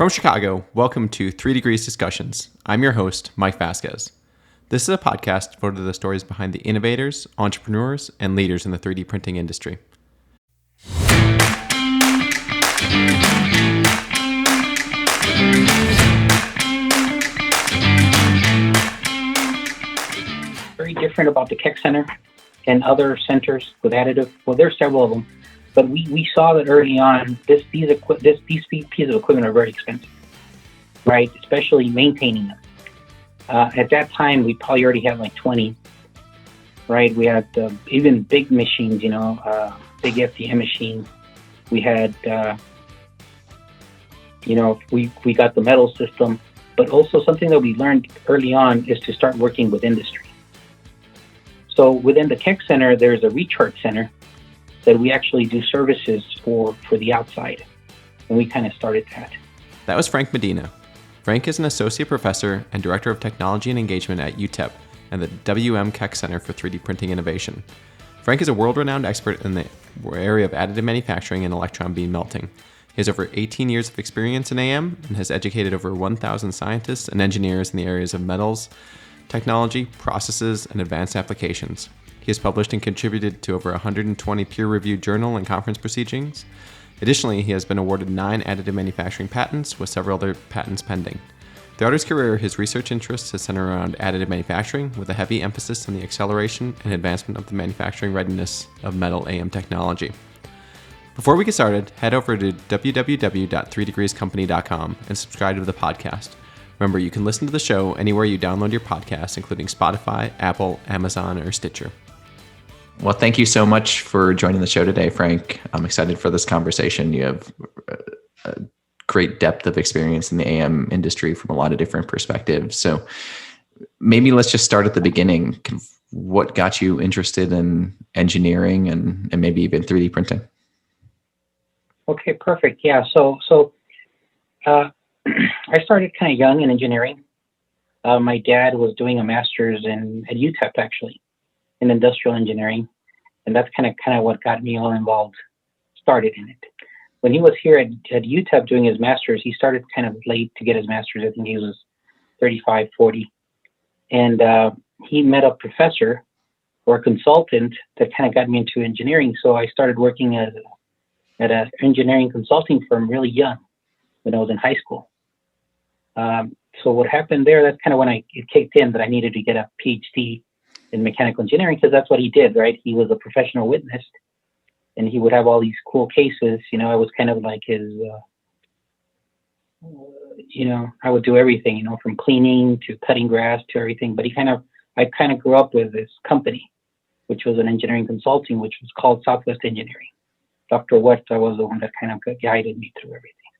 From Chicago, welcome to 3Degrees Discussions. I'm your host, Mike Vasquez. This is a podcast devoted to the stories behind the innovators, entrepreneurs, and leaders in the 3D printing industry. Very different about the Keck Center and other centers with Additive. Well, there's several of them, but we saw that early on. These pieces of equipment are very expensive, right? Especially maintaining them. At that time, we probably already had like 20, right? We had even big machines, big FDM machines. We had, we got the metal system, but also something that we learned early on is to start working with industry. So within the Keck Center, there's a recharge center that we actually do services for the outside. And we kind of started that. That was Frank Medina. Frank is an associate professor and director of technology and engagement at UTEP and the WM Keck Center for 3D printing innovation. Frank is a world-renowned expert in the area of additive manufacturing and electron beam melting. He has over 18 years of experience in AM and has educated over 1,000 scientists and engineers in the areas of metals, technology, processes, and advanced applications. He has published and contributed to over 120 peer-reviewed journal and conference proceedings. Additionally, he has been awarded 9 additive manufacturing patents, with several other patents pending. Throughout his career, his research interests have centered around additive manufacturing, with a heavy emphasis on the acceleration and advancement of the manufacturing readiness of metal AM technology. Before we get started, head over to www.3degreescompany.com and subscribe to the podcast. Remember, you can listen to the show anywhere you download your podcasts, including Spotify, Apple, Amazon, or Stitcher. Well, thank you so much for joining the show today, Frank. I'm excited for this conversation. You have a great depth of experience in the AM industry from a lot of different perspectives. So maybe let's just start at the beginning. What got you interested in engineering and maybe even 3D printing? Okay, perfect. Yeah, so I started kind of young in engineering. My dad was doing a master's at UTEP, actually, in industrial engineering, and that's kind of what got me all involved, started in it. When he was here at UTEP doing his master's, he started kind of late to get his master's. I think he was 35, 40, and he met a professor or a consultant that kind of got me into engineering. So I started working at an engineering consulting firm really young when I was in high school. So what happened there, that's kind of when it kicked in that I needed to get a PhD in mechanical engineering, because that's what he did, right? He was a professional witness, and he would have all these cool cases. I was kind of like his, I would do everything, from cleaning to cutting grass to everything. But I kind of grew up with this company, which was an engineering consulting, which was called Southwest Engineering. Dr. West, I was the one that kind of guided me through everything.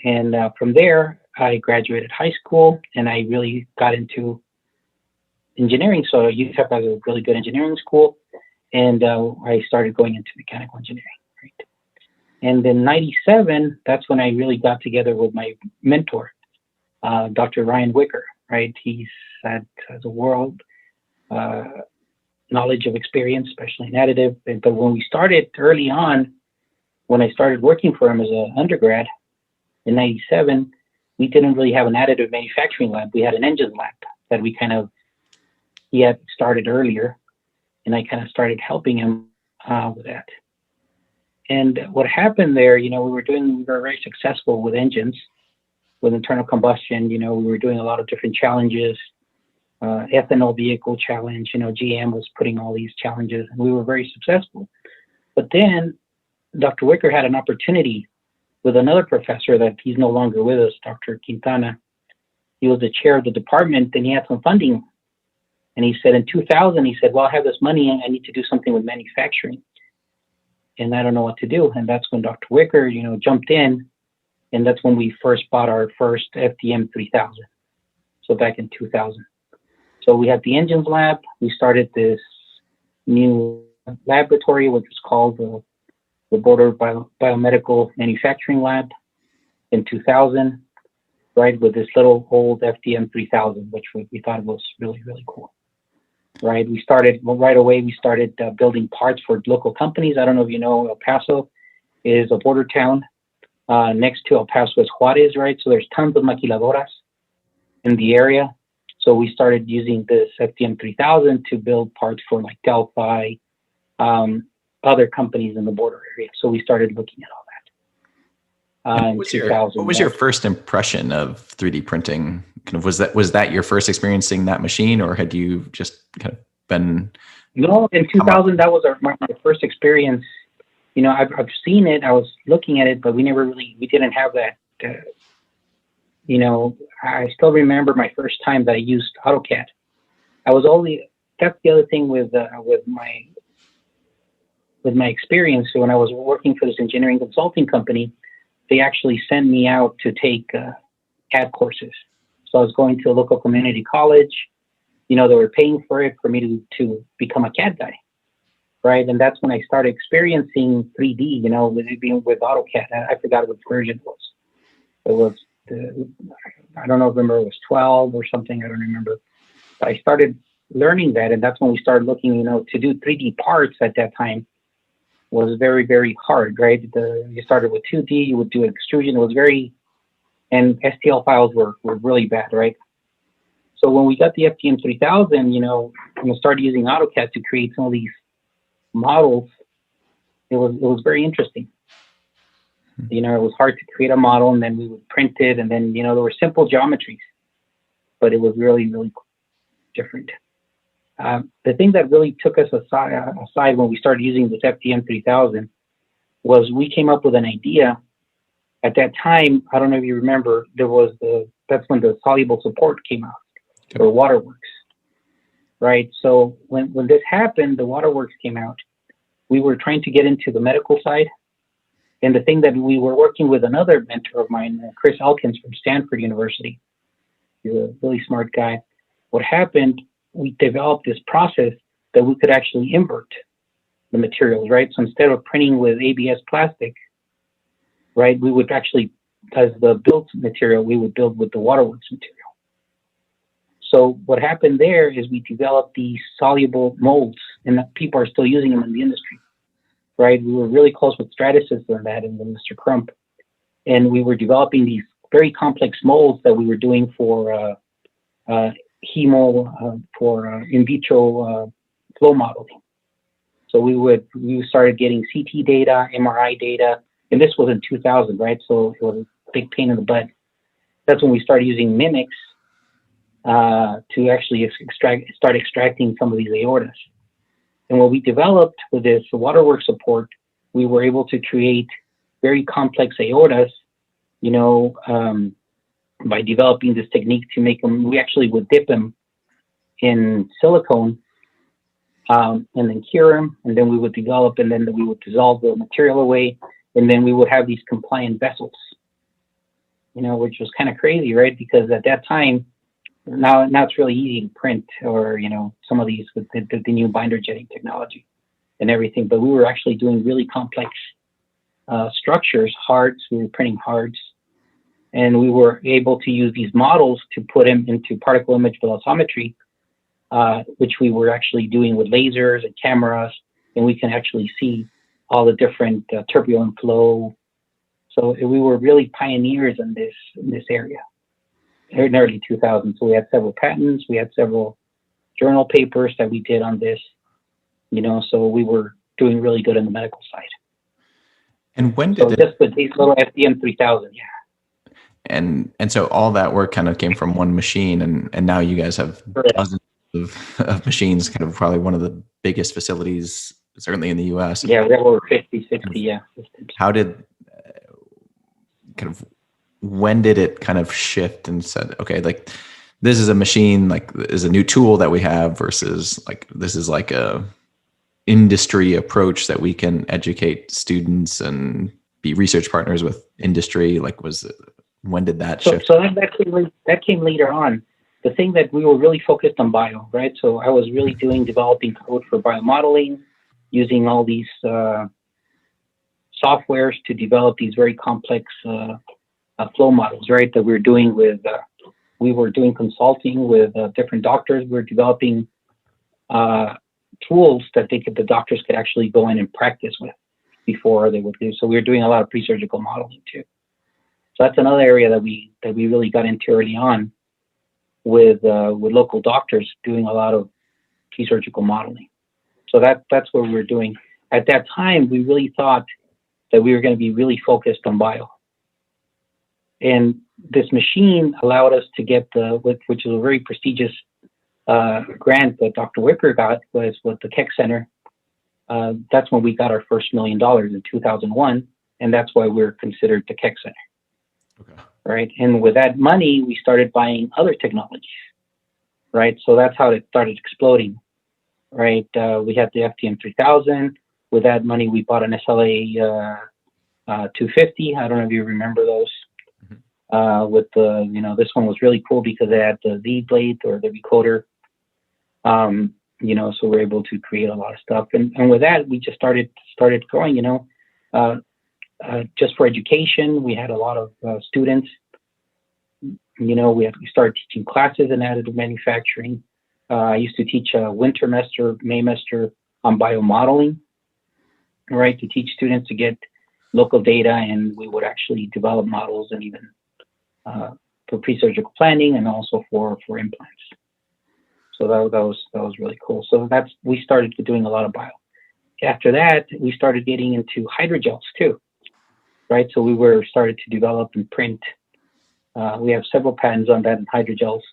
And from there, I graduated high school, and I really got into engineering. So UTEP has a really good engineering school, and I started going into mechanical engineering, right? And in '97, that's when I really got together with my mentor, Dr. Ryan Wicker, right? He's has a world knowledge of experience, especially in additive. But when we started early on, when I started working for him as an undergrad in '97, we didn't really have an additive manufacturing lab. We had an engine lab that he had started earlier, and I kind of started helping him with that. And what happened there, we were very successful with engines, with internal combustion. We were doing a lot of different challenges, ethanol vehicle challenge. GM was putting all these challenges, and we were very successful. But then Dr. Wicker had an opportunity with another professor that he's no longer with us, Dr. Quintana. He was the chair of the department, and he had some funding. And he said in 2000, he said, well, I have this money, and I need to do something with manufacturing, and I don't know what to do. And that's when Dr. Wicker, jumped in, and that's when we first bought our first FDM 3000. So back in 2000. So we had the engines lab. We started this new laboratory, which was called the Border Biomedical Manufacturing Lab in 2000, right, with this little old FDM 3000, which we thought was really, really cool. Right, right away we started building parts for local companies. I don't know if you know, El Paso is a border town, next to El Paso is Juarez, right? So there's tons of maquiladoras in the area. So we started using this FDM 3000 to build parts for like Delphi, other companies in the border area. So we started looking at all that. What was your first impression of 3D printing? Kind of was that your first experience seeing that machine, or had you just kind of been? No, in 2000 that was my first experience. You know, I've seen it. I was looking at it, but we didn't have that. You know, I still remember my first time that I used AutoCAD. That's the other thing with my experience. So when I was working for this engineering consulting company, they actually sent me out to take CAD courses. So I was going to a local community college. You know, they were paying for it for me to become a CAD guy, right? And that's when I started experiencing 3D, you know, with AutoCAD. I forgot which version it was. It was, I don't know, remember it was 12 or something, I don't remember. But I started learning that, and that's when we started looking, you know, to do 3D parts at that time was very, very hard, right? You started with 2D, you would do extrusion. It was and STL files were really bad, right? So when we got the FDM 3000, you know, and we started using AutoCAD to create some of these models, it was very interesting. You know, it was hard to create a model, and then we would print it, and then, you know, there were simple geometries, but it was really, really different. The thing that really took us aside when we started using this FDM 3000 was we came up with an idea. At that time, I don't know if you remember, that's when the soluble support came out, or Waterworks, right? So when this happened, the Waterworks came out. We were trying to get into the medical side. And the thing that we were working with another mentor of mine, Chris Elkins from Stanford University. He's a really smart guy. What happened, we developed this process that we could actually invert the materials, right? So instead of printing with ABS plastic, right, we would actually, as the built material, we would build with the Waterworks material. So what happened there is we developed these soluble molds, and people are still using them in the industry, right? We were really close with Stratasys on that, and then Mr. Crump, and we were developing these very complex molds that we were doing for for in vitro flow modeling. So we started getting CT data, MRI data, and this was in 2000, right? So it was a big pain in the butt. That's when we started using mimics to actually start extracting some of these aortas. And what we developed with this Waterworks support, we were able to create very complex aortas, you know, by developing this technique to make them. We actually would dip them in silicone and then cure them, and then we would develop, and then we would dissolve the material away, and then we would have these compliant vessels, you know, which was kind of crazy, right? Because at that time, now it's really easy to print, or, you know, some of these with the new binder jetting technology and everything, but we were actually doing really complex structures, hards. We were printing hards, and we were able to use these models to put them into particle image velocimetry, which we were actually doing with lasers and cameras, and we can actually see all the different turbulent flow. So we were really pioneers in this area in early 2000s. So we had several patents, we had several journal papers that we did on this, you know, so we were doing really good in the medical side. And when did just with these little FDM 3000, yeah. And so all that work kind of came from one machine, and now you guys have dozens of machines, kind of probably one of the biggest facilities, certainly in the US. Yeah, we have over 50, 60, yeah. How did, when did it kind of shift and said, okay, like this is a machine, like is a new tool that we have versus like, this is like a industry approach that we can educate students and be research partners with industry? Like when did that shift? So that came later on. The thing that we were really focused on bio, right? So I was really developing code for biomodeling, using all these softwares to develop these very complex flow models, right? That we were doing consulting with different doctors. We were developing tools that the doctors could actually go in and practice with before they would do. So we were doing a lot of pre-surgical modeling too. So that's another area that we really got into early on with local doctors doing a lot of pre-surgical modeling. So that's what we were doing. At that time, we really thought that we were going to be really focused on bio. And this machine allowed us to get which is a very prestigious grant that Dr. Wicker got, was with the Keck Center. That's when we got our first $1 million in 2001, and that's why we're considered the Keck Center. Okay. Right, and with that money, we started buying other technologies. Right, so that's how it started exploding. Right, we had the FTM 3000. With that money, we bought an SLA 250. I don't know if you remember those. With the, this one was really cool because it had the V blade or the vocoder. So we're able to create a lot of stuff. And with that, we just started growing, just for education. We had a lot of students. We started teaching classes in additive manufacturing. I used to teach a winter semester on biomodeling, right, to teach students to get local data, and we would actually develop models and even for pre-surgical planning and also for implants. So that was really cool. So we started doing a lot of bio. After that, we started getting into hydrogels too, right? So we started to develop and print. We have several patents on that in hydrogels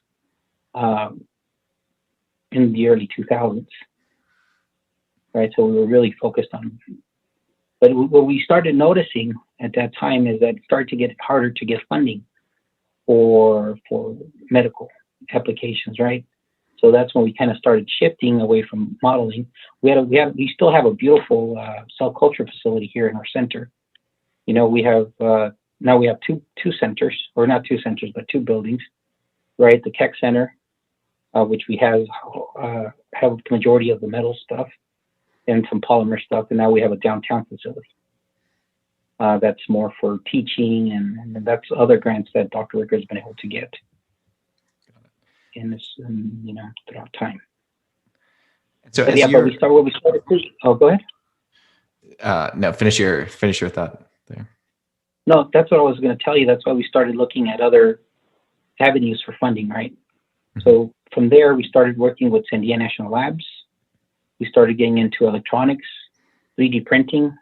in the early 2000s, right? So we were really focused on. But what we started noticing at that time is that it started to get harder to get funding for medical applications, right? So that's when we kind of started shifting away from modeling. We still have a beautiful cell culture facility here in our center. We have now we have two centers, or not two centers, but two buildings, right? The Keck Center, which we have the majority of the metal stuff and some polymer stuff, and now we have a downtown facility. That's more for teaching, and that's other grants that Dr. Wicker has been able to get in this, throughout time. So but we started. Oh, go ahead. No, finish your thought there. No, that's what I was going to tell you. That's why we started looking at other avenues for funding, right? Mm-hmm. So from there, we started working with Sandia National Labs. We started getting into electronics, 3D printing,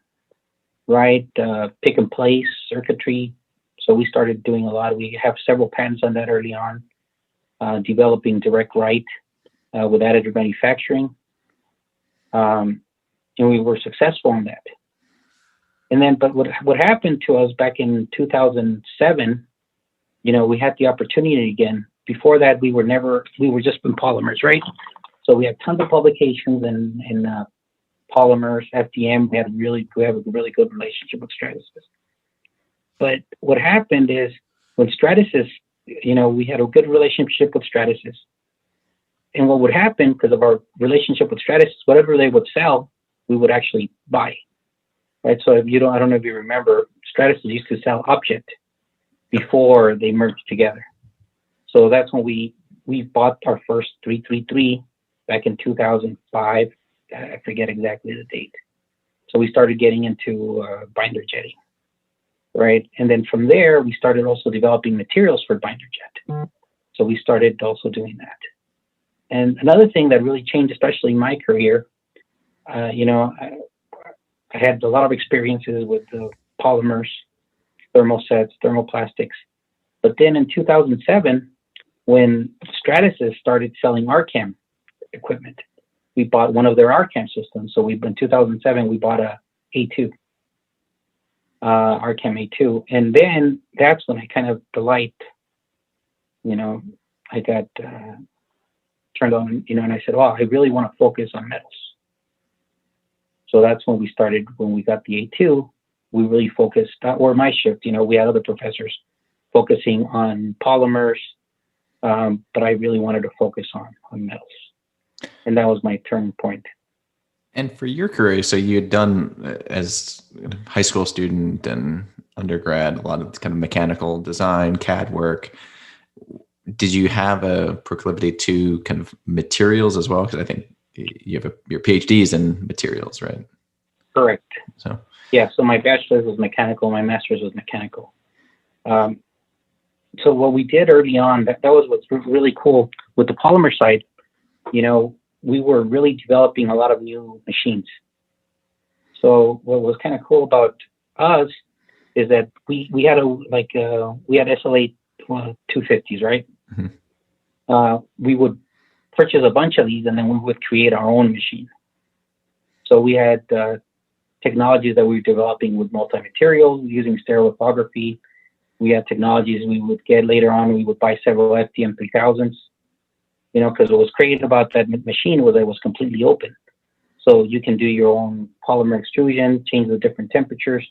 right? Pick and place, circuitry. So we started doing a lot. We have several patents on that early on, developing direct write with additive manufacturing. And we were successful in that. And then, but what happened to us back in 2007, we had the opportunity again. Before that, we were just in polymers, right? So we had tons of publications in polymers, FDM. We have a really good relationship with Stratasys. But what happened is when Stratasys, we had a good relationship with Stratasys. And what would happen, because of our relationship with Stratasys, whatever they would sell, we would actually buy. Right, so I don't know if you remember, Stratasys used to sell Object before they merged together. So that's when we bought our first 333 back in 2005. I forget exactly the date. So we started getting into binder jetting, right? And then from there, we started also developing materials for binder jet. So we started also doing that. And another thing that really changed, especially in my career, I had a lot of experiences with polymers, thermosets, thermoplastics. But then in 2007, when Stratasys started selling RCAM equipment, we bought one of their RCAM systems. So in 2007, we bought a A2, RCAM A2. And then that's when I kind of I got turned on, and I said, well, I really want to focus on metals. So that's when we started, when we got the A2, we really focused, or my shift, we had other professors focusing on polymers, but I really wanted to focus on metals. And that was my turning point. And for your career, so you had done, as a high school student and undergrad, a lot of kind of mechanical design, CAD work. Did you have a proclivity to kind of materials as well? Because I think you have your PhDs in materials, right? Correct. So yeah, so my bachelor's was mechanical, my master's was mechanical. So what we did early on, that was what's really cool with the polymer side. We were really developing a lot of new machines. So what was kind of cool about us is that we had we had SLA 250s, right? We would purchase a bunch of these, and then we would create our own machine. So we had technologies that we were developing with multi-materials using stereolithography. We had technologies we would get later on. We would buy several FDM 3000s, because what was great about that machine was it was completely open. So you can do your own polymer extrusion, change the different temperatures.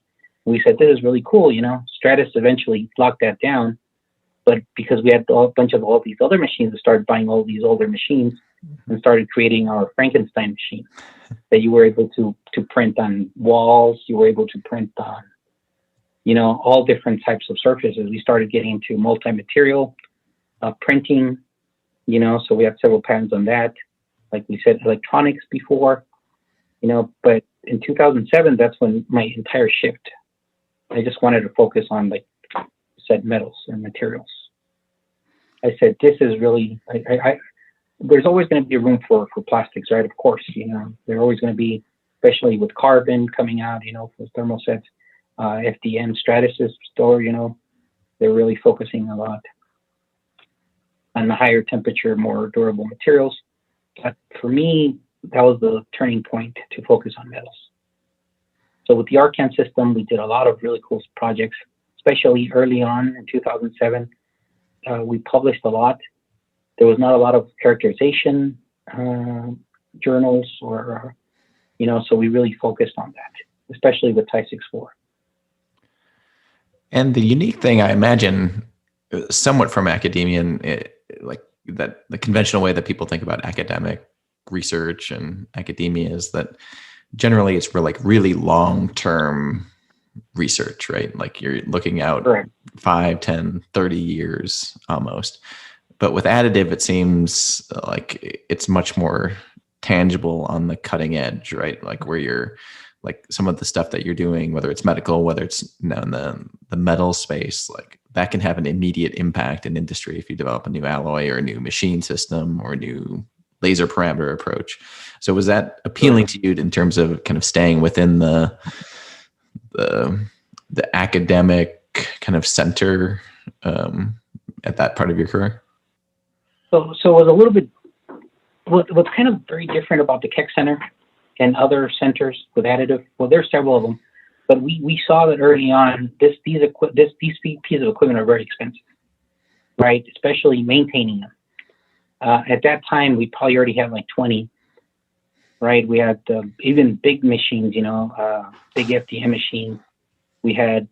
We said, this is really cool, Stratus eventually locked that down. But because we had a bunch of all these other machines, we started buying all these older machines and started creating our Frankenstein machine that you were able to print on walls. You were able to print on, all different types of surfaces. We started getting into multi-material printing, so we have several patents on that. Like we said, electronics before, but in 2007, that's when my entire shift. I just wanted to focus on said metals and materials. I said, this is really, there's always going to be room for plastics, right? Of course, they're always going to be, especially with carbon coming out, for thermal sets, FDM, Stratus store, they're really focusing a lot on the higher temperature, more durable materials. But for me, that was the turning point to focus on metals. So with the Arcan system, we did a lot of really cool projects, especially early on in 2007. We published a lot. There was not a lot of characterization journals so we really focused on that, especially with Type 6.4. And the unique thing, I imagine, somewhat from academia, and that the conventional way that people think about academic research and academia is that generally it's for really long-term research, right? Like you're looking out 5, 10, 30 years almost. But with additive, it seems like it's much more tangible on the cutting edge, right? Like where you're some of the stuff that you're doing, whether it's medical, whether it's in the metal space, that can have an immediate impact in industry if you develop a new alloy or a new machine system or a new laser parameter approach. So was that appealing to you in terms of kind of staying within the academic kind of center at that part of your career? So it was a little bit, what's kind of very different about the Keck Center and other centers with additive, well, there's several of them, but we saw that early on, these pieces of equipment are very expensive, right? Especially maintaining them. At that time, we probably already had 20, right? We had even big machines, big FDM machines. We had,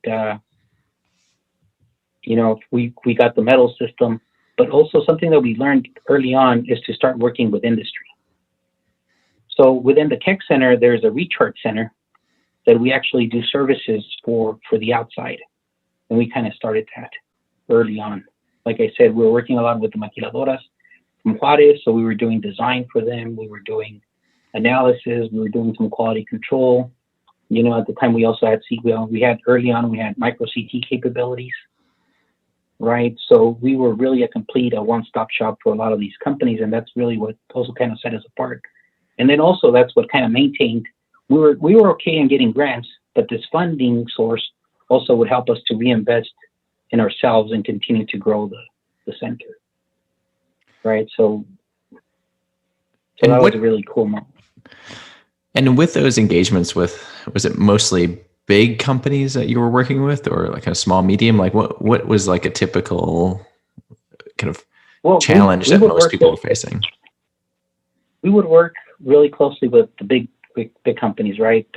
we got the metal system, but also something that we learned early on is to start working with industry. So within the Keck Center, there's a recharge center that we actually do services for the outside. And we kind of started that early on. Like I said, we were working a lot with the maquiladoras from Juarez, so we were doing design for them. We were doing analysis. We were doing some quality control. At the time we also had early on, we had micro CT capabilities, right? So we were really a one-stop shop for a lot of these companies, and that's really what also kind of set us apart. And then also that's what kind of maintained. We were okay in getting grants, but this funding source also would help us to reinvest in ourselves and continue to grow the center, right? So that was a really cool moment. And with those engagements was it mostly big companies that you were working with, or a small, medium? What was a typical kind of challenge that most people are facing? We would work really closely with the big companies, right?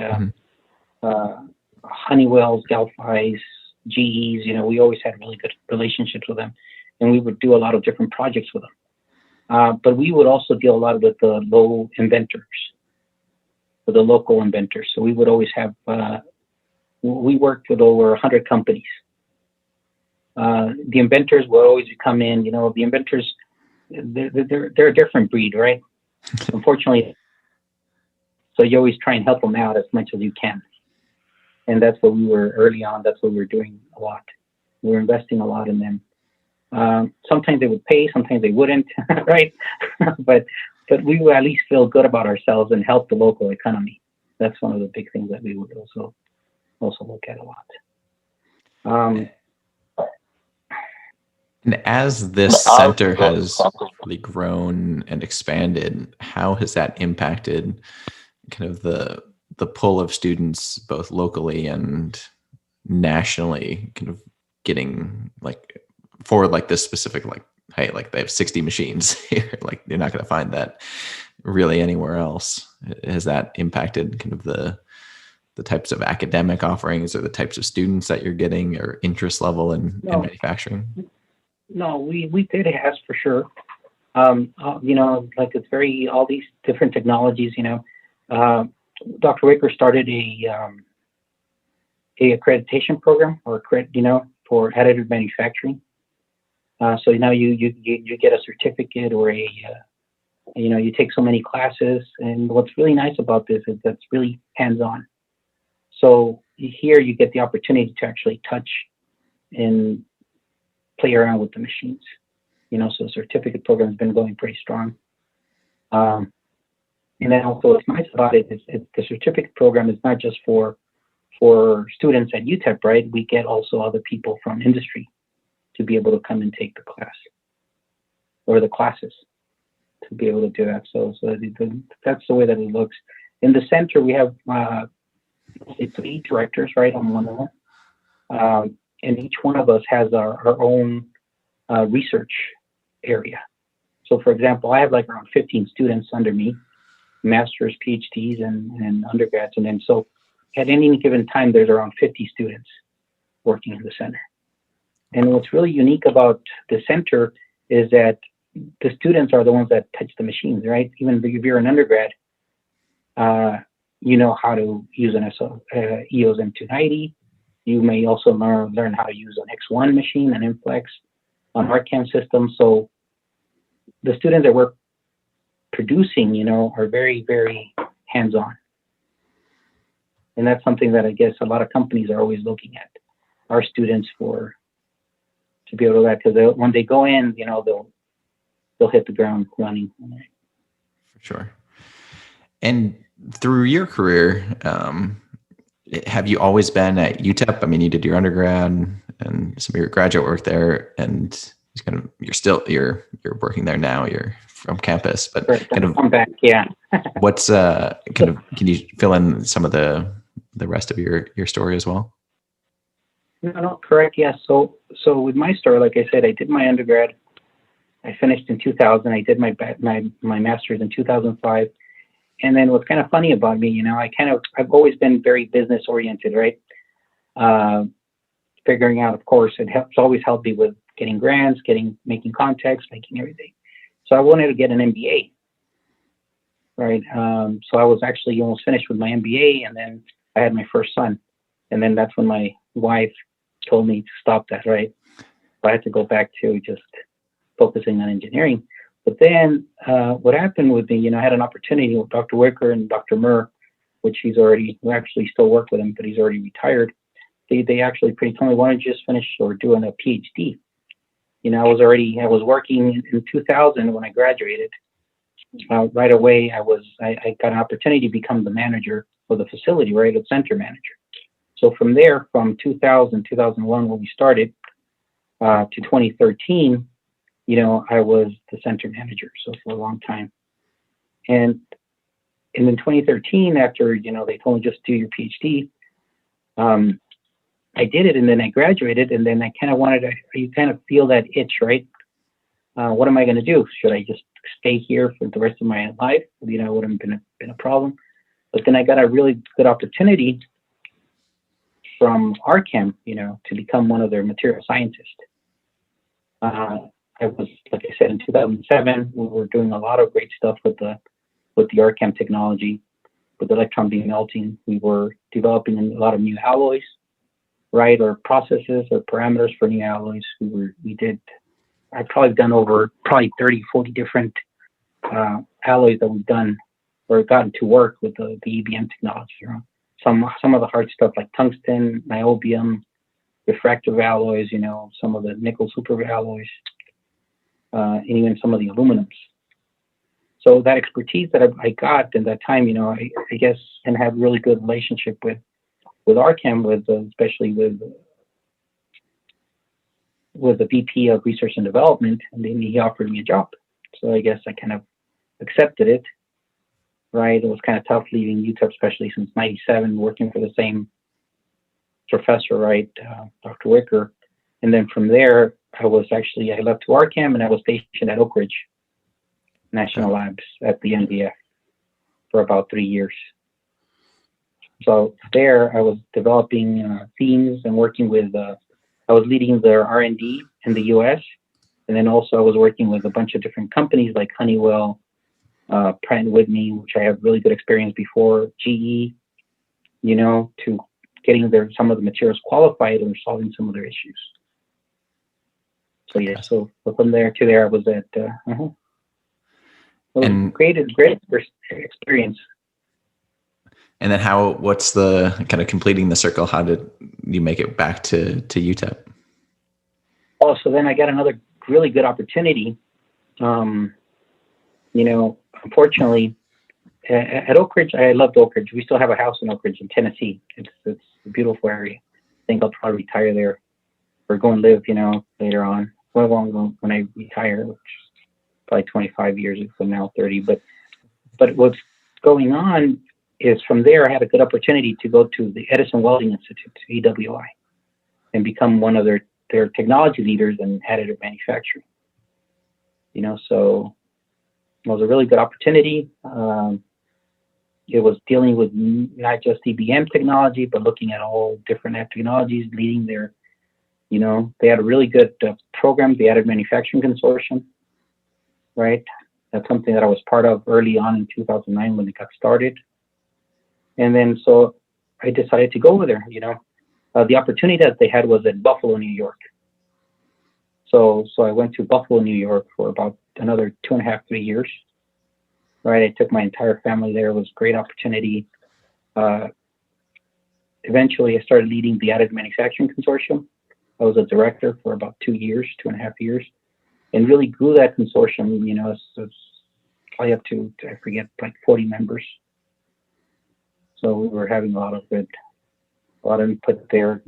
Honeywell's, Galfis, GEs, we always had really good relationships with them, and we would do a lot of different projects with them. But we would also deal a lot with the local inventors. So we would always have, we worked with over 100 companies. The inventors would always come in, the inventors, they're a different breed, right? Unfortunately, so you always try and help them out as much as you can. And that's what we were early on. That's what we were doing a lot. We're investing a lot in them. Sometimes they would pay, sometimes they wouldn't, right? but we would at least feel good about ourselves and help the local economy. That's one of the big things that we would also look at a lot. And as this center has really grown and expanded, how has that impacted kind of the pull of students both locally and nationally, kind of getting like for like this specific, like, hey, like they have 60 machines here, like you're not going to find that really anywhere else. Has that impacted kind of the types of academic offerings or the types of students that you're getting or interest level in manufacturing? No, we did ask for sure. Like it's very, all these different technologies, Dr. Wicker started a accreditation program or for additive manufacturing. So now you get a certificate or you take so many classes. And what's really nice about this is that's really hands-on. So here you get the opportunity to actually touch and play around with the machines. So the certificate program has been going pretty strong. And then also what's nice about it is the certificate program is not just for students at UTEP, right? We get also other people from industry to be able to come and take the class or the classes to be able to do that. So that's the way that it looks. In the center, we have 3 directors, right, on one of them. And each one of us has our own research area. So for example, I have like around 15 students under me, masters, PhDs, and undergrads. And then so at any given time, there's around 50 students working in the center. And what's really unique about the center is that the students are the ones that touch the machines, right? Even if you're an undergrad, you know how to use an EOS M290. You may also learn how to use an X1 machine, an Inflex, an RCAM system. So the students that we're producing, are very, very hands-on. And that's something that I guess a lot of companies are always looking at our students to be able to do that, because when they go in, they'll hit the ground running. For sure. And through your career, have you always been at UTEP? I mean, you did your undergrad and some of your graduate work there, and you're working there now. You're from campus, but kind of I'm back. Yeah. What's can you fill in some of the rest of your story as well? No, correct. Yeah. So with my story, like I said, I did my undergrad. I finished in 2000. I did my master's in 2005. And then what's kind of funny about me, I've always been very business oriented, right? Figuring out, of course, it's always helped me with getting grants, making contacts, making everything. So I wanted to get an MBA, right? So I was actually almost finished with my MBA, and then I had my first son. And then that's when my wife told me to stop that, right? So I had to go back to just focusing on engineering. But then what happened with me, I had an opportunity with Dr. Wicker and Dr. Murr, which we actually still work with him, but he's already retired. They actually told me, why don't you just finish or doing a PhD? I was working in 2000 when I graduated. Right away, I got an opportunity to become the manager for the facility, right, a center manager. So from there, from 2001, when we started, to 2013, I was the center manager, so for a long time. And in 2013, after, they told me just do your PhD, I did it, and then I graduated, and then I kind of you kind of feel that itch, right? What am I going to do? Should I just stay here for the rest of my life? It wouldn't have been a problem. But then I got a really good opportunity from RCAM, to become one of their material scientists. I was, like I said, in 2007, we were doing a lot of great stuff with the RCAM technology, with electron beam melting. We were developing a lot of new alloys, right, or processes or parameters for new alloys. I've probably done over 30, 40 different alloys that we've done or gotten to work with the EBM technology. Some of the hard stuff like tungsten, niobium, refractive alloys, some of the nickel superalloys, and even some of the aluminums. So that expertise that I got in that time, I guess, and have really good relationship with RCAM, especially with the VP of Research and Development, and then he offered me a job. So I guess I kind of accepted it, right? It was kind of tough leaving UTEP, especially since '97, working for the same professor, right, Dr. Wicker. And then from there, I left to RCAM, and I was stationed at Oak Ridge National Labs at the NDF for about 3 years. So there, I was developing themes and working with. I was leading their R&D in the U.S., and then also I was working with a bunch of different companies like Honeywell, Pratt & Whitney, which I have really good experience before, GE, to getting some of the materials qualified and solving some of their issues. So yeah, so from there to there, I was at. And great experience. And then what's the kind of completing the circle? How did you make it back to UTEP? Oh, so then I got another really good opportunity. Unfortunately, at Oak Ridge, I loved Oak Ridge. We still have a house in Oak Ridge in Tennessee. It's a beautiful area. I think I'll probably retire there or go and live, later on. When I retire, which is probably 25 years from now, 30. But what's going on is from there, I had a good opportunity to go to the Edison Welding Institute, EWI, and become one of their technology leaders in additive manufacturing. So it was a really good opportunity. It was dealing with not just EBM technology, but looking at all different technologies, leading their, they had a really good program, the Additive Manufacturing Consortium, right? That's something that I was part of early on in 2009 when it got started. And then so I decided to go over there, The opportunity that they had was at Buffalo, New York. So I went to Buffalo, New York for about another 2.5, 3 years. Right, I took my entire family there. It was a great opportunity. Eventually, I started leading the Additive Manufacturing Consortium. I was a director for about 2.5 years, and really grew that consortium. It's probably up to, I forget, like 40 members. So we were having a lot of input there,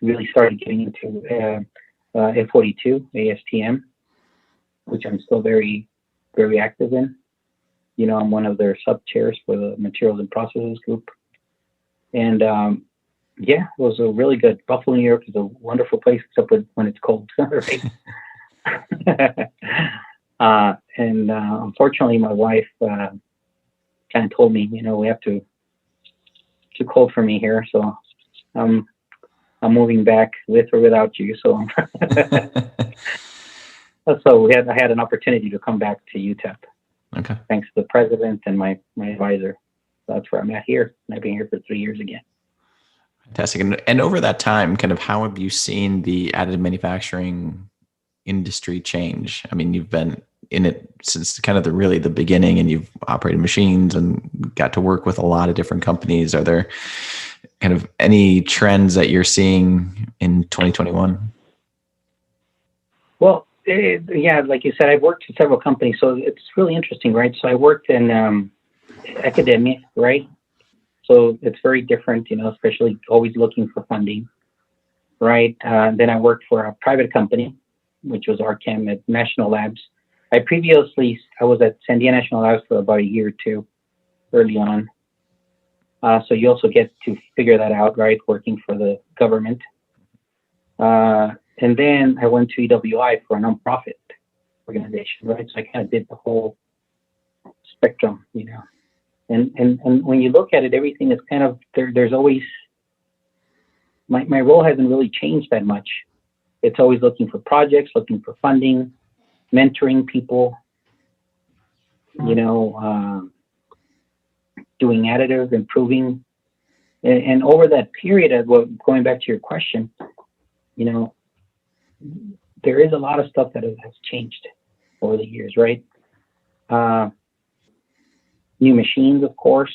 really started getting into F42, ASTM, which I'm still very, very active in. I'm one of their sub chairs for the Materials and Processes group. And it was a really good. Buffalo, New York is a wonderful place, except when it's cold, right? Unfortunately, my wife kind of told me, we have to. Too cold for me here, so I'm moving back with or without you. So, so I had an opportunity to come back to UTEP. Okay. Thanks to the president and my advisor. So that's where I'm at here. And I've been here for 3 years again. Fantastic. And over that time, kind of how have you seen the additive manufacturing industry change? I mean, you've been in it since kind of the beginning, and you've operated machines and got to work with a lot of different companies. Are there kind of any trends that you're seeing in 2021? Well, like you said, I've worked in several companies, so it's really interesting, right? So I worked in academia, right? So it's very different, especially always looking for funding, right? Then I worked for a private company, which was RCAM at National Labs. I was at Sandia National Labs for about a year or two early on. So you also get to figure that out, right? Working for the government. And then I went to EWI for a nonprofit organization, right? So I kind of did the whole spectrum, And when you look at it, everything is kind of, there's always, my role hasn't really changed that much. It's always looking for projects, looking for funding, mentoring people, doing additive, improving. And over that period, going back to your question, there is a lot of stuff that has changed over the years, right? New machines, of course,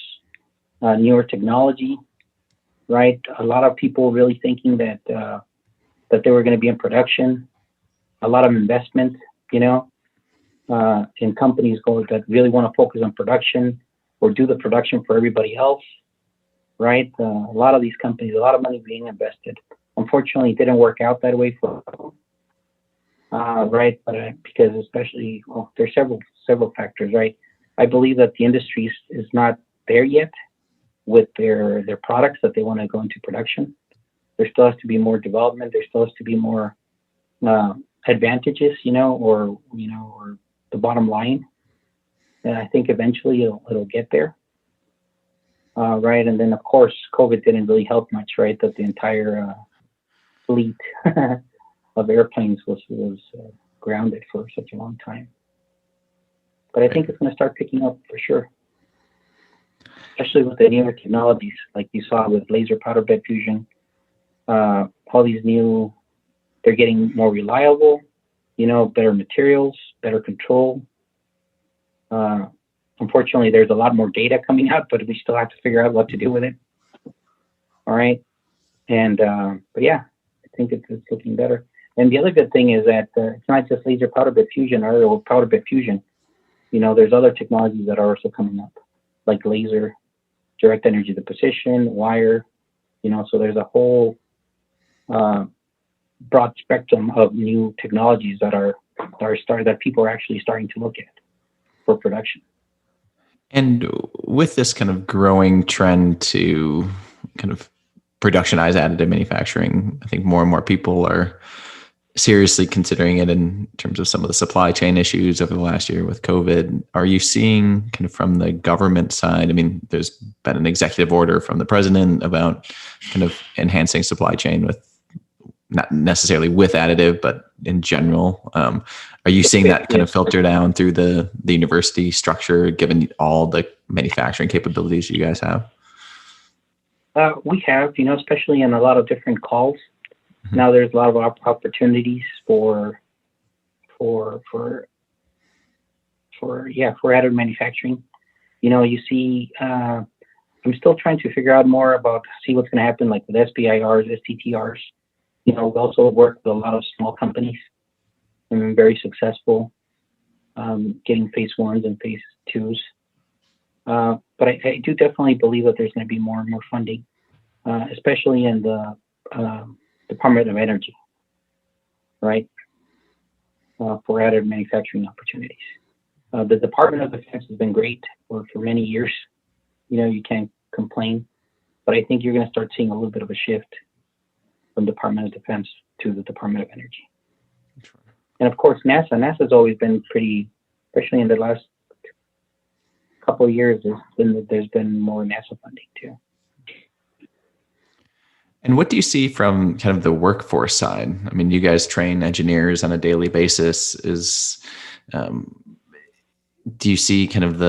newer technology, right? A lot of people really thinking that that they were going to be in production, a lot of investment, in companies that really want to focus on production or do the production for everybody else, right? A lot of these companies, a lot of money being invested. Unfortunately, it didn't work out that way for them, right? But because especially, there's several factors, right? I believe that the industry is not there yet with their products that they want to go into production. There still has to be more development. There still has to be more advantages, or the bottom line. And I think eventually it'll get there, right? And then of course COVID didn't really help much, right? That the entire fleet of airplanes was grounded for such a long time. But I think it's going to start picking up for sure, especially with the newer technologies like you saw with laser powder bed fusion. All these they're getting more reliable, better materials, better control. Unfortunately, there's a lot more data coming out, but we still have to figure out what to do with it. All right. And, but yeah, I think it's looking better. And the other good thing is that it's not just laser powder bed fusion or powder bed fusion. There's other technologies that are also coming up, like laser, direct energy deposition, wire, so there's a whole broad spectrum of new technologies that people are actually starting to look at for production. And with this kind of growing trend to kind of productionize additive manufacturing, I think more and more people are seriously considering it in terms of some of the supply chain issues over the last year with COVID. Are you seeing kind of from the government side? I mean, there's been an executive order from the president about kind of enhancing supply chain with not necessarily with additive, but in general. Are you seeing that kind of filter down through the university structure, given all the manufacturing capabilities you guys have? We have, especially in a lot of different calls. Mm-hmm. Now there's a lot of opportunities for additive manufacturing. You see, I'm still trying to figure out more see what's going to happen, like with SBIRs, STTRs. We also work with a lot of small companies and been very successful getting phase 1s and phase 2s. But I do definitely believe that there's going to be more and more funding, especially in the Department of Energy, right, for additive manufacturing opportunities. The Department of Defense has been great for many years. You can't complain. But I think you're going to start seeing a little bit of a shift from Department of Defense to the Department of Energy. Sure. And of course, NASA's always been pretty, especially in the last couple of years, there's been more NASA funding too. And what do you see from kind of the workforce side? I mean, you guys train engineers on a daily basis. Do you see kind of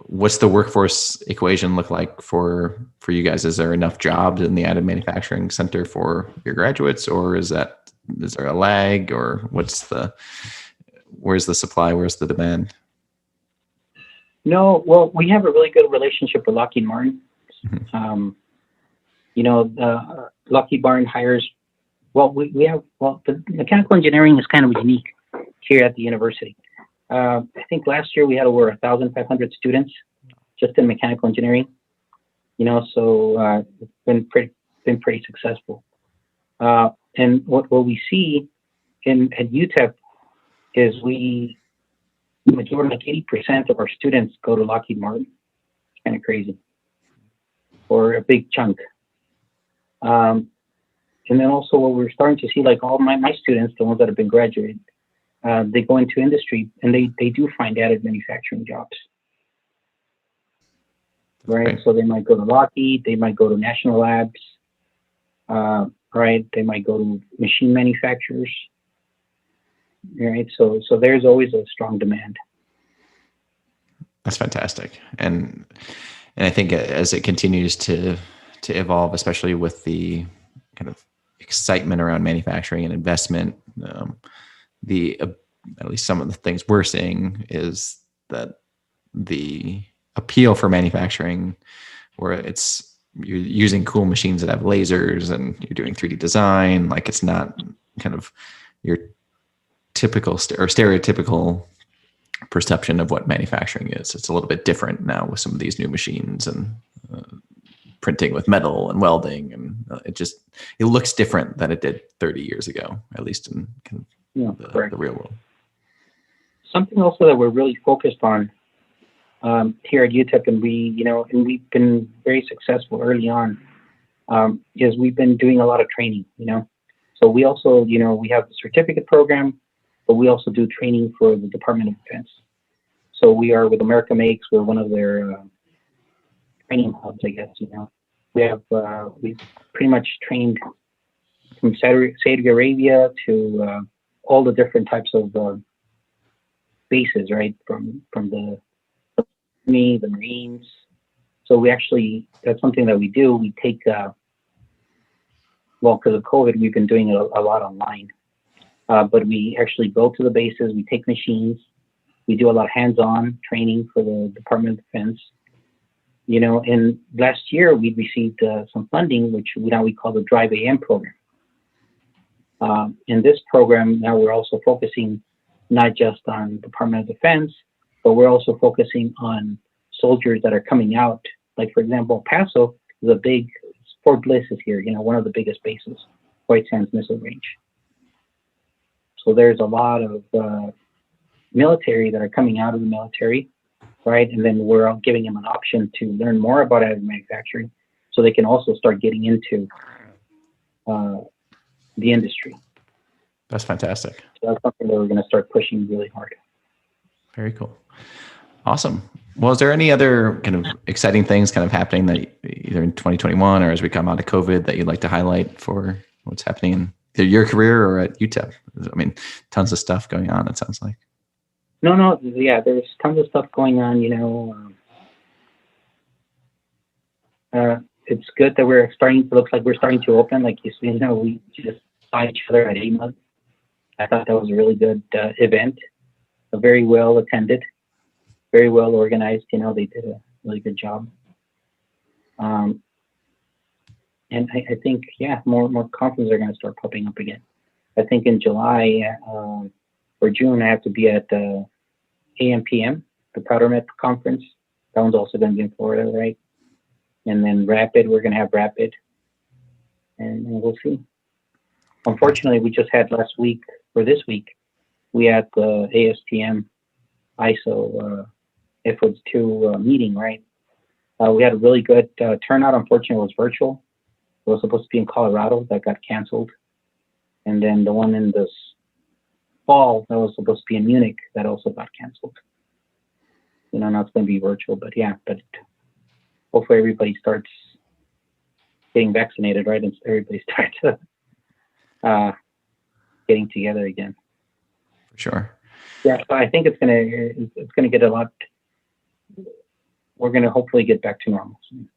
what's the workforce equation look like for you guys? Is there enough jobs in the additive manufacturing center for your graduates, or is there a lag, or where's the supply? Where's the demand? No, well, we have a really good relationship with Lockheed Martin. Mm-hmm. Lockheed Martin hires, the mechanical engineering is kind of unique here at the university. I think last year we had over 1,500 students just in mechanical engineering, so it's been pretty successful. And what we see at UTEP is like 80% of our students go to Lockheed Martin. It's kind of crazy, or a big chunk. And then also what we're starting to see, like all my students, the ones that have been graduated, they go into industry and they do find additive manufacturing jobs. Right. Okay. So they might go to Lockheed, they might go to national labs, right? They might go to machine manufacturers. Right. So there's always a strong demand. That's fantastic. And I think as it continues to evolve, especially with the kind of excitement around manufacturing and investment, at least some of the things we're seeing is that the appeal for manufacturing, where it's you're using cool machines that have lasers and you're doing 3D design. Like it's not kind of your typical or stereotypical perception of what manufacturing is. It's a little bit different now with some of these new machines and printing with metal and welding, and it looks different than it did 30 years ago, at least in kind of the real world. Something also that we're really focused on here at UTEP, and we've been very successful early on, is we've been doing a lot of training. So we also, we have the certificate program, but we also do training for the Department of Defense. So we are with America Makes. We're one of their training hubs, I guess. We've pretty much trained from Saudi Arabia to all the different types of bases, right? From the Army, the Marines. So that's something that we do. We take, because of COVID, we've been doing it a lot online. But we actually go to the bases, we take machines, we do a lot of hands-on training for the Department of Defense. And last year we received some funding, which now we call the Drive AM program. In this program, now we're also focusing not just on Department of Defense, but we're also focusing on soldiers that are coming out. Like, for example, Paso is Fort Bliss is here, one of the biggest bases, White Sands Missile Range. So there's a lot of military that are coming out of the military, right? And then we're giving them an option to learn more about additive manufacturing so they can also start getting into the industry. That's fantastic. So that's something that we're going to start pushing really hard. Very cool. Awesome. Well, is there any other kind of exciting things kind of happening that either in 2021 or as we come out of COVID that you'd like to highlight for what's happening in either your career or at UTEP? I mean, tons of stuff going on, it sounds like. No, yeah, there's tons of stuff going on, it's good that we're starting to look like we're starting to open. Like you see, we just saw each other at AMA. I thought that was a really good event, very well attended, very well organized. They did a really good job. And I think, more conferences are going to start popping up again. I think in July or June, I have to be at AMPM, the PowderMet conference. That one's also going to be in Florida, right? And then Rapid, we're going to have Rapid, and we'll see. Unfortunately, we just had this week, we had the ASTM ISO FODS 2 meeting, right? We had a really good turnout. Unfortunately, it was virtual. It was supposed to be in Colorado. That got canceled. And then the one in this fall that was supposed to be in Munich, that also got canceled. Now it's going to be virtual, but hopefully everybody starts getting vaccinated, right? And everybody starts getting together again. For sure. Yeah, so I think it's gonna get a lot. We're gonna hopefully get back to normal soon.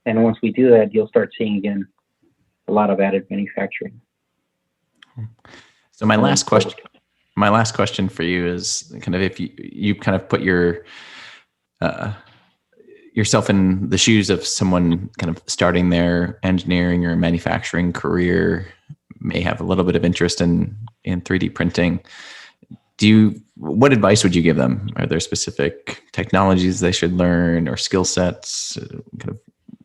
And once we do that, you'll start seeing again a lot of additive manufacturing. So my last question for you is kind of if you kind of put yourself in the shoes of someone kind of starting their engineering or manufacturing career, may have a little bit of interest in 3D printing. What advice would you give them? Are there specific technologies they should learn or skill sets?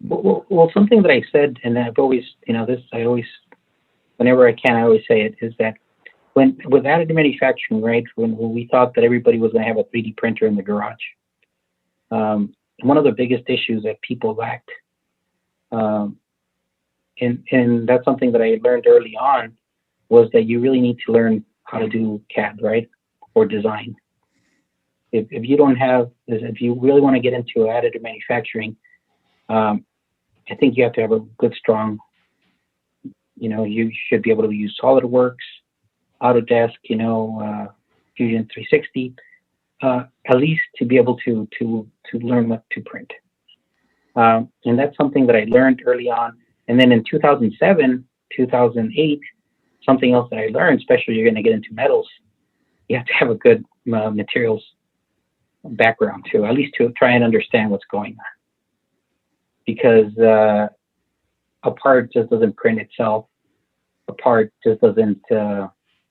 Well, something that I said, and I've always, whenever I can, I always say it, is that with additive manufacturing, right, when we thought that everybody was going to have a 3D printer in the garage, one of the biggest issues that people lacked, and that's something that I learned early on, was that you really need to learn how to do CAD, right, or design. If you really want to get into additive manufacturing, I think you have to have a good, strong, you should be able to use SolidWorks, Autodesk, Fusion 360, at least to be able to learn what to print. And that's something that I learned early on. And then in 2007, 2008, something else that I learned, especially you're going to get into metals, you have to have a good materials background too, at least to try and understand what's going because a part just doesn't print itself. A part just doesn't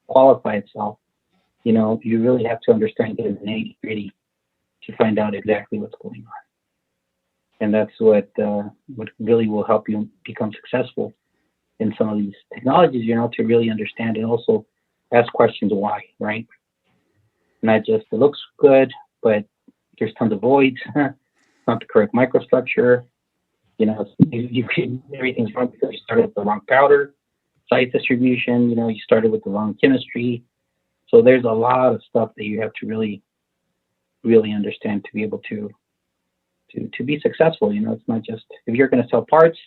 qualify itself. You know, you really have to understand it in the nitty-gritty to find out exactly what's going on. And that's what really will help you become successful in some of these technologies, you know, to really understand and also ask questions why, right? Not just it looks good, but there's tons of voids, not the correct microstructure, you know, everything's wrong because you started with the wrong powder, size distribution, you know, you started with the wrong chemistry. So there's a lot of stuff that you have to really, really understand to be able to be successful. You know, it's not just, if you're going to sell parts,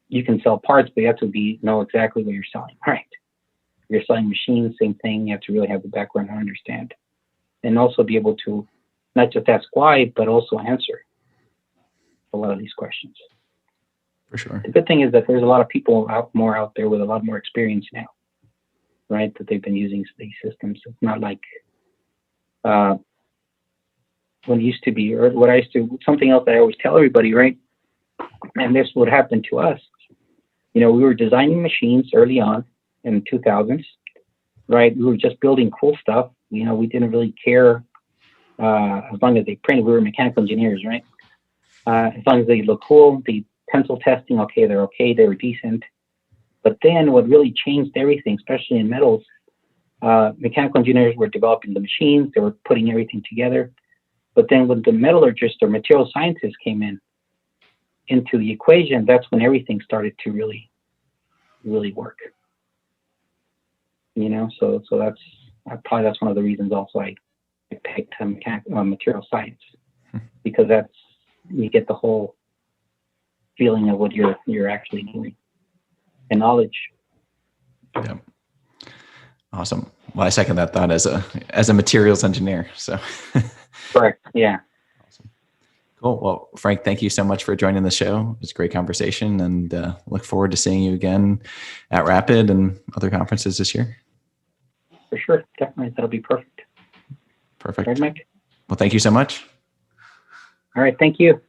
you can sell parts, but you have to know exactly what you're selling, right? If you're selling machines, same thing. You have to really have the background to understand, and also be able to not just ask why, but also answer a lot of these questions. For sure. The good thing is that there's a lot of people out there with a lot more experience now, right? That they've been using these systems. It's not like when it used to be, or something else that I always tell everybody, right? And this would happen to us. You know, we were designing machines early on in the 2000s, right? We were just building cool stuff. You know, we didn't really care as long as they printed. We were mechanical engineers, right? As long as they look cool, the pencil testing, okay, they were decent. But then what really changed everything, especially in metals, mechanical engineers were developing the machines, they were putting everything together. But then when the metallurgists or material scientists came into the equation, that's when everything started to really, really work. You know, so that's one of the reasons also I picked material science, because you get the whole feeling of what you're actually doing and knowledge. Yeah. Awesome. Well, I second that thought as a materials engineer. So. Correct. Yeah. Awesome. Cool. Well, Frank, thank you so much for joining the show. It was a great conversation, and look forward to seeing you again at Rapid and other conferences this year. For sure. Definitely. That'll be perfect. Perfect. All right, Mike. Well, thank you so much. All right. Thank you.